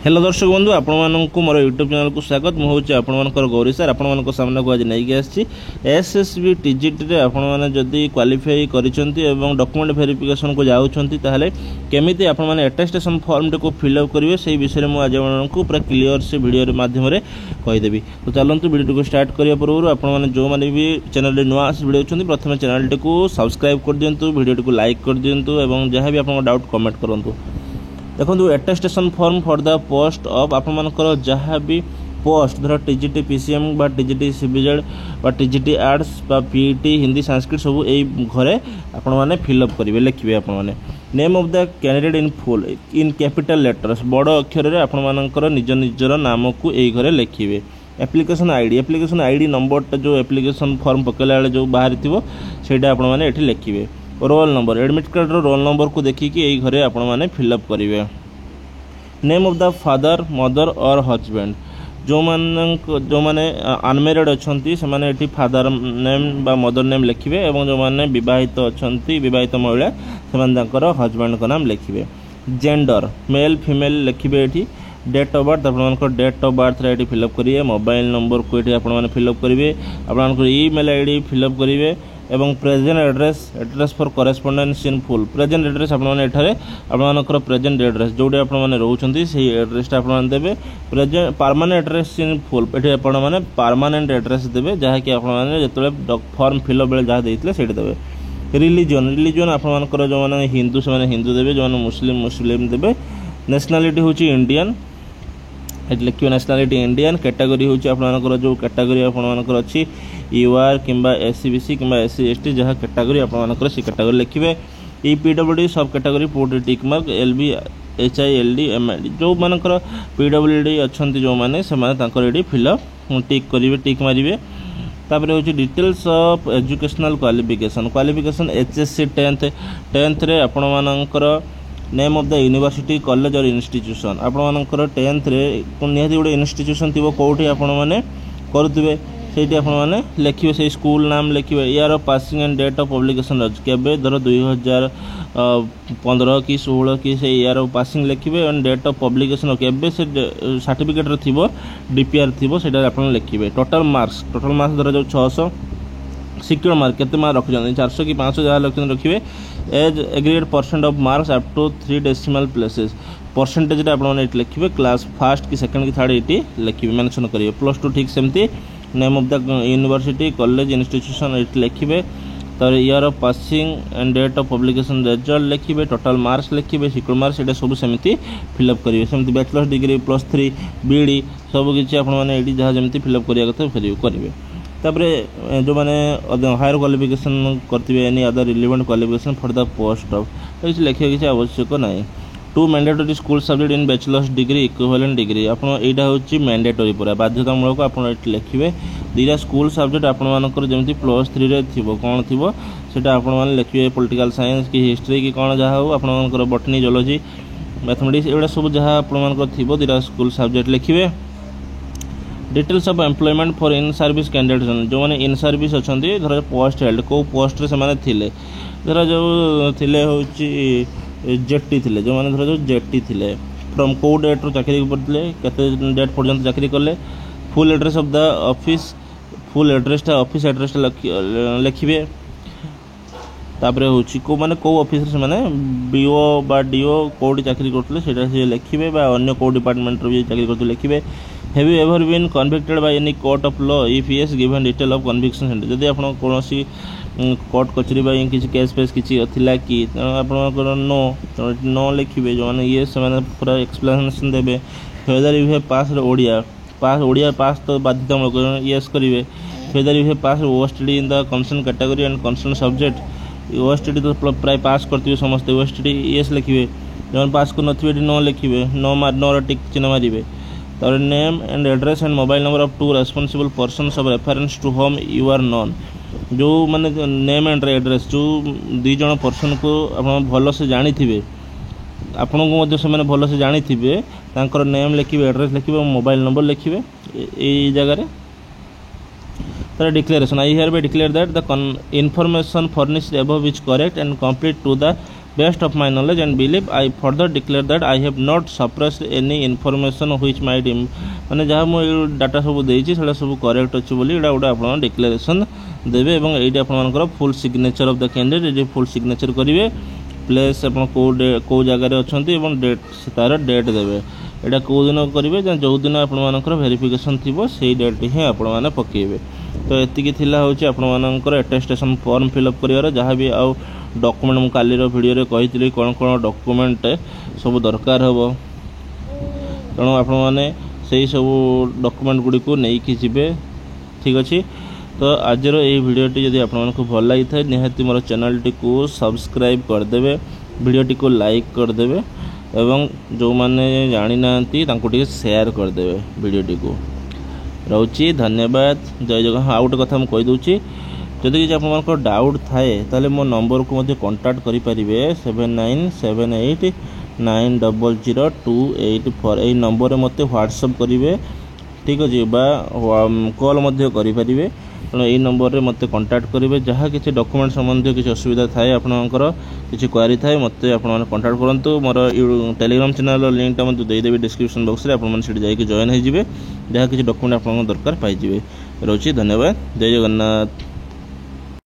Hello दर्शक बंधु आपको मोर यूट्यूब चैनल को स्वागत मुझे आपर गौरी सार आपण सामना को आज नहीं आसी एसएसबी टीजीटी आपने जदि क्वालिफाई कर डॉक्यूमेंट वेरिफिकेशन को जाऊँगी केमी आपने अटेस्टेशन फॉर्म टी को फिलअप करेंगे से विषय में आज आपको पूरा क्लीयर से वीडियो माध्यम कहीदेवी। तो चलते वीडियो को स्टार्ट करने पूर्व आपने जो मैंने भी चैनल नुआ भिडियो प्रथम चैनल टी को सब्सक्राइब कर दिंतु, वीडियो को लाइक कर दिंतु और जहाँ भी आप डाउट कमेंट करूँ। देखो attestation form for the post of आपर जहाँ भी पोस्ट धर टीजीटी पीसीएम बा टीजीटी सीबीजेड बा टीजीटी आर्ट्स बा पीईटी हिंदी संस्कृत सब यही घरे आपण मैंने फिलअप करेंगे लिखे आपने name of the candidate in full in capital letters बड़ अक्षर में आपर निज निजर नाम को यही घरे लिखे। एप्लिकेशन आईडी नंबर जो एप्लिकेशन फॉर्म पकेला जो बाहरी थी से आपने लिखे। Roll number admit card roll number को देखिए यही घरे आपण मैंने फिलअप करेंगे। Name of the father mother और हजबैंड जो मैंने अनमेरिड अच्छा से फादर नेम बा मदर नेम लिखे और जो मैंने बहित अच्छा बहित महिला से हजबैंड का नाम लिखे। जेंडर मेल फीमेल लिखे ये। डेट ऑफ बर्थ आप डेट ऑफ बर्थ ये फिलअप करेंगे। मोबाइल नंबर को ये आप फिलअप करेंगे। आप ईमेल आईडी फिलअप करेंगे एवं present address for correspondence in full present address आपंकर प्रेजेंट एड्रेस जोटी आपने रोचे से एड्रेसटा आप देवे। Present permanent address in full ये आपने परमानेंट एड्रेस देवे जहाँकि जो फॉर्म फिलअप बेले जहाँ देते से देवे। रिलीजन आपर जो मैंने हिंदू से हिंदू देवे, जो मुस्लिम देवे। नेशनलिटी हूँ इंडियन ये लिखे नेशनलिटी इंडियन। कैटेगरी हूँ आपर जो कैटेगरी आपर अच्छी यूआर किंबा एससीबीसी किंबा एससी एसटी जहाँ कैटेगरी आपर से कैटेगरी लिखे। ईपीडब्ल्यूडी सब कैटेगरी पोर्ट tick mark LB HILD MID जो मानकर पीडब्ल्यूडी अच्छा जो मैंने से फिलअप टिक करेंगे टिक मारे। तापर हूँ details of educational qualification HSC 10th रे आपण name of the university college और इंस्टीट्यूशन आपर 10th रे निहाती गोटे इंस्टीट्यूशन थी कौटी आपने करुवे से आपने लिखे से स्कूल नाम लिखे। यार passing and date of publication केवे धर 2015 कि 16 कि से यार पासिंग लिखे एंड डेट ऑफ पब्लिकेशन केवे से सर्टिफिकेट थी डीपीआर थी से लिखे। टोटल मार्क्स धर जो 600 सिक्योर मार्क केते मार्क रखुछन 400 कि 500 जहाँ लक्षण रखिए। As aggregate percent of marks up to 3 decimal places percentage आपने लिखे। क्लास फर्स्ट कि सेकंड कि थर्ड ये लिखे मेंशन करेंगे। +2 ठीक सेमती name of the university college institution ये लिखे। तो year of passing and date of publication result लिखे। टोटल मार्क्स लिखे सिक्योर मार्क्स ये सब सेमती फिलअप करेंगे। सेमती बैचलर्स डिग्री +3 बीडी सब किसी आपने जहाँ जमी फिलअप करा कथा करेंगे। तापरे जो मैंने हायर क्वालिफिकेशन करते any other relevant qualification for the post of तो लिखा किसी आवश्यक ना। 2 mandatory school subject in bachelors degree equivalent degree यहाँ हूँ मैंडेटरी पूरा बाध्यतामूलक आप लिखे। 2टा स्कूल सब्जेक्ट आपर जमी +3 रे थी कौन थी से आपने लिखे। पॉलिटिकल साइंस कि हिस्ट्री कि कौन जहाँ हो आपर बटनी जियोलॉजी मैथमेटिक्स एगुड़ा सब जहाँ आपर थी 2टा स्कूल सब्जेक्ट लिखे। Details of employment for in service candidate जो मैंने इन सर्विस अच्छा धर पोस्ट हेल्ड कौ पोस्ट रे से थिले धर जो थिले हूँ जेटी थिले जो मैंने धर जो जेटी थिले फ्रॉम कौ डेट रू चाकरी करते केते डेट पर्यंत चाकरी कले। Full address of the office full एड्रेसटा ऑफिस एड्रेसटा लिखे। तापर हूँ को मैंने कौ ऑफिस से मैंने बीओ बा डीओ कौटी चाकरी करते लिखे अन्य कौ डिपार्टमेंट भी चाकरी करते लिखे। Have you ever been convicted by any court of law if yes given detail of conviction centre जदि आप कौन कोर्ट कचेरी किसी केस फेस किसी थिला कि आपंकर नो लिखे। जो मैंने ये से पूरा एक्सप्लेनेशन देवे। Whether you have pass Odia pass तो बाध्यतामूलक यस करेंगे। Whether you have pass OSTD in the concern category and concern subject OSTD तो प्राय पास करते समस्त ओएसटीडी यस लिखे। जो पास कर नो नो लिखे नो टिक चिन्ह मारे। तर name and address and mobile number of 2 responsible persons of reference to whom you are known जो मैंने नेम एंड एड्रेस जो 2 जन पर्सन को आप भल से जानी थे आपण को से भल से जानी थे नेम लिखे एड्रेस लिखे मोबाइल नंबर लिखे ये जगह। तर declaration I hereby declare that the information furnished above is correct and complete to the best of my knowledge and believe I further declare that I have not suppressed any information which might माने जहाँ मुझे data सब देती सब correct अच्छे बोली एटा गोटे आप डिक्लेरेशन देवे और ये आपर full signature of the candidate ये फुल सिग्नेचर करेंगे प्लेस आप कौ जगार अच्छा डेट तार डेट देवे यहाँ कौ दिन करेंगे जो दिन आपर वेरिफिकेशन थी से डेट ही आपने पकेबे। तो ये हूँ आपर अटेस्टेशन फॉर्म फिलअप कर जहाँ भी आउ डॉक्यूमेंट मुझे कालीर वीडियो कही कौन कौन डॉक्यूमेंट सब दरकार हे तेणु आपने से सब डॉक्यूमेंट गुड़ी को लेकिन जी ठीक अच्छे। तो आज ये वीडियोटी जदि आपको भल लगी था निहाती मोर चैनल टी को सब्सक्राइब करदे वीडियोटी को लाइक करदे एवं जो मैंने जानी ना शेयर करदे वीडियोटी को रोची धन्यवाद जय जगह। आउ गोटे कथा मुझे कहीदे जदि कि आप डाउट थाए ताले मो नंबर को मध्य कांटेक्ट करेंगे 7978900284 यही नंबर मत व्हाट्सअप करेंगे ठीक अच्छे कॉल करेंगे तेणु यही नंबर में मत कांटेक्ट करेंगे जहाँ किसी डॉक्यूमेंट संबंधी किसी असुविधा थाए आपंकर किसी क्वेरी थाए मत आप कांटेक्ट करूँ मोर टेलीग्राम चैनल लिंक टा देदेवी डिस्क्रिप्शन बॉक्स में आप जॉइन हो जहाँ किसी डॉक्यूमेंट आप दरकार पाइबे। रोची धन्यवाद जय जगन्नाथ।